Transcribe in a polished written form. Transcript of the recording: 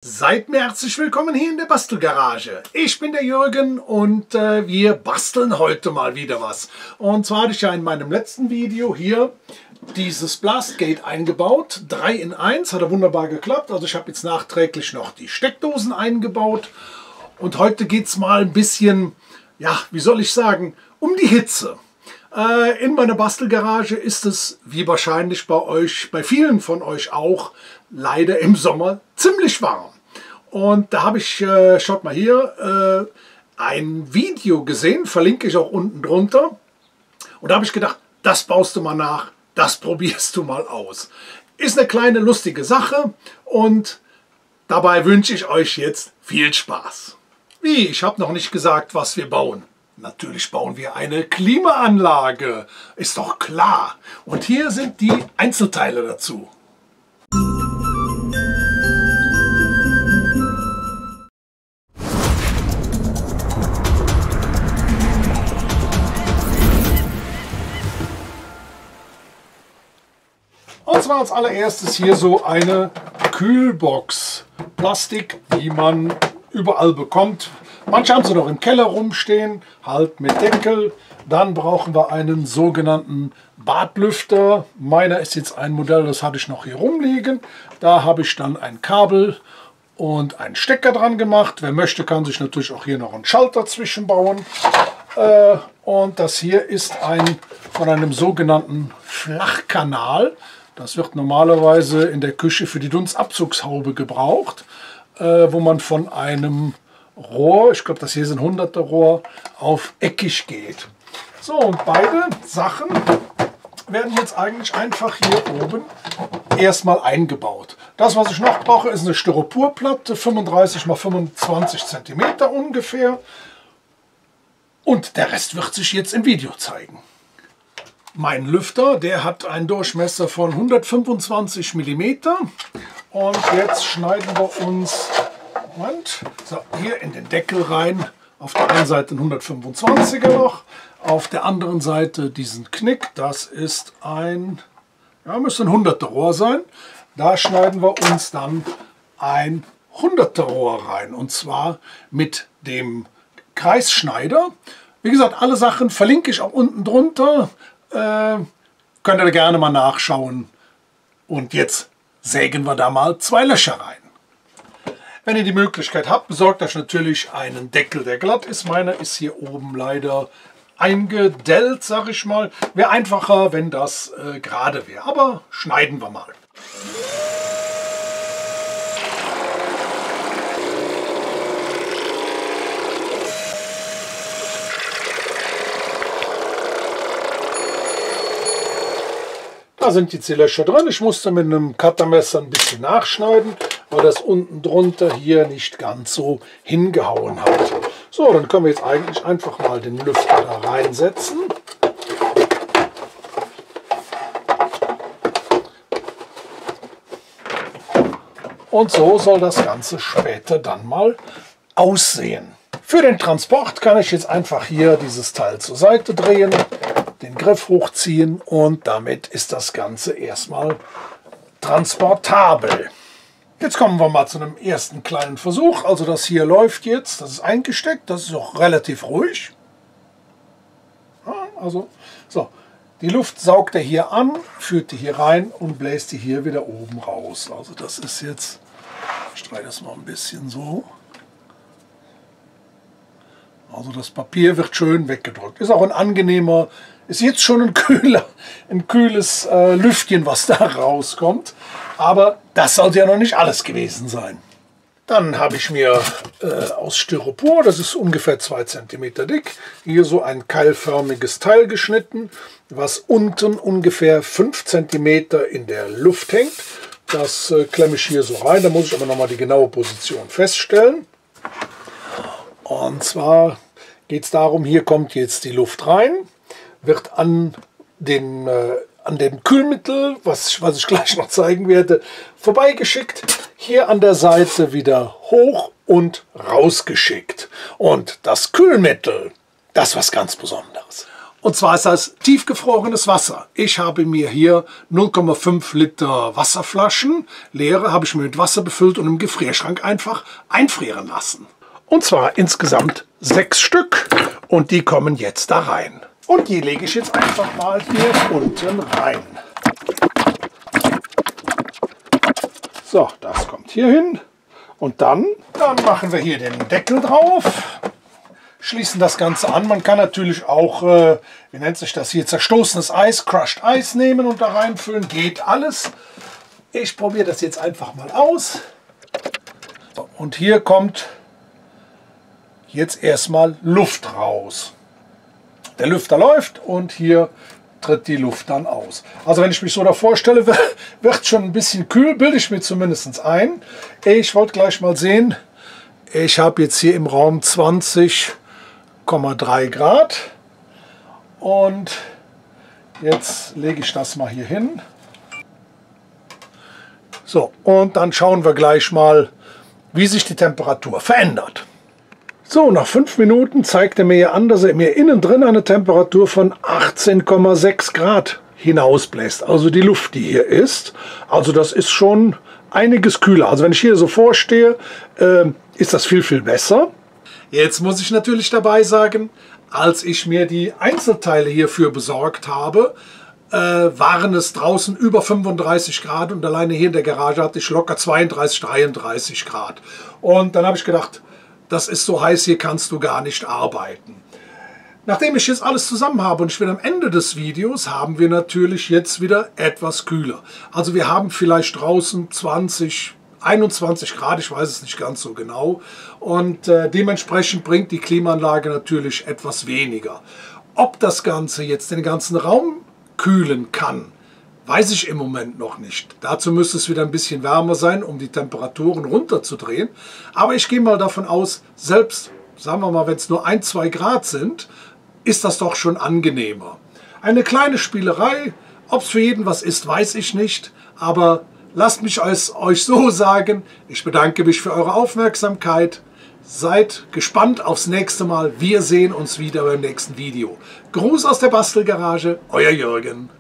Seid mir herzlich willkommen hier in der Bastelgarage. Ich bin der Jürgen und wir basteln heute mal wieder was. Und zwar hatte ich ja in meinem letzten Video hier dieses Blastgate eingebaut. 3 in 1, hat wunderbar geklappt. Also ich habe jetzt nachträglich noch die Steckdosen eingebaut. Und heute geht es mal ein bisschen, ja, wie soll ich sagen, um die Hitze. In meiner Bastelgarage ist es, wie wahrscheinlich bei euch, bei vielen von euch auch, leider im Sommer ziemlich warm. Und da habe ich, schaut mal hier, ein Video gesehen, verlinke ich auch unten drunter. Und da habe ich gedacht, das baust du mal nach, das probierst du mal aus. Ist eine kleine lustige Sache und dabei wünsche ich euch jetzt viel Spaß. Wie? Ich habe noch nicht gesagt, was wir bauen. Natürlich bauen wir eine Klimaanlage, ist doch klar. Und hier sind die Einzelteile dazu. Und zwar als allererstes hier so eine Kühlbox. Plastik, die man überall bekommt. Manche haben sie noch im Keller rumstehen, halt mit Deckel. Dann brauchen wir einen sogenannten Badlüfter. Meiner ist jetzt ein Modell, das hatte ich noch hier rumliegen. Da habe ich dann ein Kabel und einen Stecker dran gemacht. Wer möchte, kann sich natürlich auch hier noch einen Schalter zwischenbauen. Und das hier ist von einem sogenannten Flachkanal. Das wird normalerweise in der Küche für die Dunstabzugshaube gebraucht, wo man von einem Rohr, ich glaube das hier sind 100er Rohr, auf eckig geht. So, und beide Sachen werden jetzt eigentlich einfach hier oben erstmal eingebaut. Das, was ich noch brauche, ist eine Styroporplatte, 35 x 25 cm ungefähr. Und der Rest wird sich jetzt im Video zeigen. Mein Lüfter, der hat einen Durchmesser von 125 mm. Und jetzt schneiden wir uns so, hier in den Deckel rein. Auf der einen Seite ein 125er Loch, auf der anderen Seite diesen Knick. Das ist müsste ein 100er Rohr sein. Da schneiden wir uns dann ein 100er Rohr rein. Und zwar mit dem Kreisschneider. Wie gesagt, alle Sachen verlinke ich auch unten drunter. Könnt ihr gerne mal nachschauen. Und jetzt sägen wir da mal 2 Löcher rein. Wenn ihr die Möglichkeit habt, besorgt euch natürlich einen Deckel, der glatt ist. Meiner ist hier oben leider eingedellt, sag ich mal. Wäre einfacher, wenn das gerade wäre. Aber schneiden wir mal. Da sind jetzt die Löcher drin. Ich musste mit einem Cuttermesser ein bisschen nachschneiden, weil das unten drunter hier nicht ganz so hingehauen hat. So, dann können wir jetzt eigentlich einfach mal den Lüfter da reinsetzen. Und so soll das Ganze später dann mal aussehen. Für den Transport kann ich jetzt einfach hier dieses Teil zur Seite drehen, den Griff hochziehen und damit ist das Ganze erstmal transportabel. Jetzt kommen wir mal zu einem ersten kleinen Versuch. Also das hier läuft jetzt, das ist eingesteckt, das ist auch relativ ruhig. Ja, also so, die Luft saugt er hier an, führt die hier rein und bläst die hier wieder oben raus. Also das ist jetzt, ich drehe das mal ein bisschen so. Also das Papier wird schön weggedrückt. Ist auch ein angenehmer, ist jetzt schon ein kühles Lüftchen, was da rauskommt. Aber das sollte ja noch nicht alles gewesen sein. Dann habe ich mir aus Styropor, das ist ungefähr 2 cm dick, hier so ein keilförmiges Teil geschnitten, was unten ungefähr 5 cm in der Luft hängt. Das klemme ich hier so rein, da muss ich aber nochmal die genaue Position feststellen. Und zwar geht es darum, hier kommt jetzt die Luft rein, wird an dem Kühlmittel, was ich gleich noch zeigen werde, vorbeigeschickt, hier an der Seite wieder hoch und rausgeschickt. Und das Kühlmittel, das ist was ganz Besonderes. Und zwar ist das tiefgefrorenes Wasser. Ich habe mir hier 0,5 Liter Wasserflaschen, leere, habe ich mir mit Wasser befüllt und im Gefrierschrank einfach einfrieren lassen. Und zwar insgesamt 6 Stück und die kommen jetzt da rein. Und die lege ich jetzt einfach mal hier unten rein. So, das kommt hier hin. Und dann machen wir hier den Deckel drauf. Schließen das Ganze an. Man kann natürlich auch, wie nennt sich das hier, zerstoßenes Eis, Crushed Eis nehmen und da reinfüllen. Geht alles. Ich probiere das jetzt einfach mal aus. So, und hier kommt jetzt erstmal Luft raus. Der Lüfter läuft und hier tritt die Luft dann aus. Also wenn ich mich so davor stelle, wird schon ein bisschen kühl, bilde ich mir zumindest ein. Ich wollte gleich mal sehen, ich habe jetzt hier im Raum 20,3 Grad und jetzt lege ich das mal hier hin. So, und dann schauen wir gleich mal, wie sich die Temperatur verändert. So, nach 5 Minuten zeigt er mir hier an, dass er mir innen drin eine Temperatur von 18,6 Grad hinausbläst. Also die Luft, die hier ist. Also das ist schon einiges kühler. Also wenn ich hier so vorstehe, ist das viel, viel besser. Jetzt muss ich natürlich dabei sagen, als ich mir die Einzelteile hierfür besorgt habe, waren es draußen über 35 Grad und alleine hier in der Garage hatte ich locker 32, 33 Grad. Und dann habe ich gedacht, das ist so heiß, hier kannst du gar nicht arbeiten. Nachdem ich jetzt alles zusammen habe und ich bin am Ende des Videos, haben wir natürlich jetzt wieder etwas kühler. Also wir haben vielleicht draußen 20, 21 Grad, ich weiß es nicht ganz so genau. Und dementsprechend bringt die Klimaanlage natürlich etwas weniger. Ob das Ganze jetzt den ganzen Raum kühlen kann, weiß ich im Moment noch nicht. Dazu müsste es wieder ein bisschen wärmer sein, um die Temperaturen runterzudrehen. Aber ich gehe mal davon aus, selbst, sagen wir mal, wenn es nur 1, 2 Grad sind, ist das doch schon angenehmer. Eine kleine Spielerei, ob es für jeden was ist, weiß ich nicht. Aber lasst mich euch so sagen, ich bedanke mich für eure Aufmerksamkeit. Seid gespannt aufs nächste Mal. Wir sehen uns wieder beim nächsten Video. Gruß aus der Bastelgarage, euer Jürgen.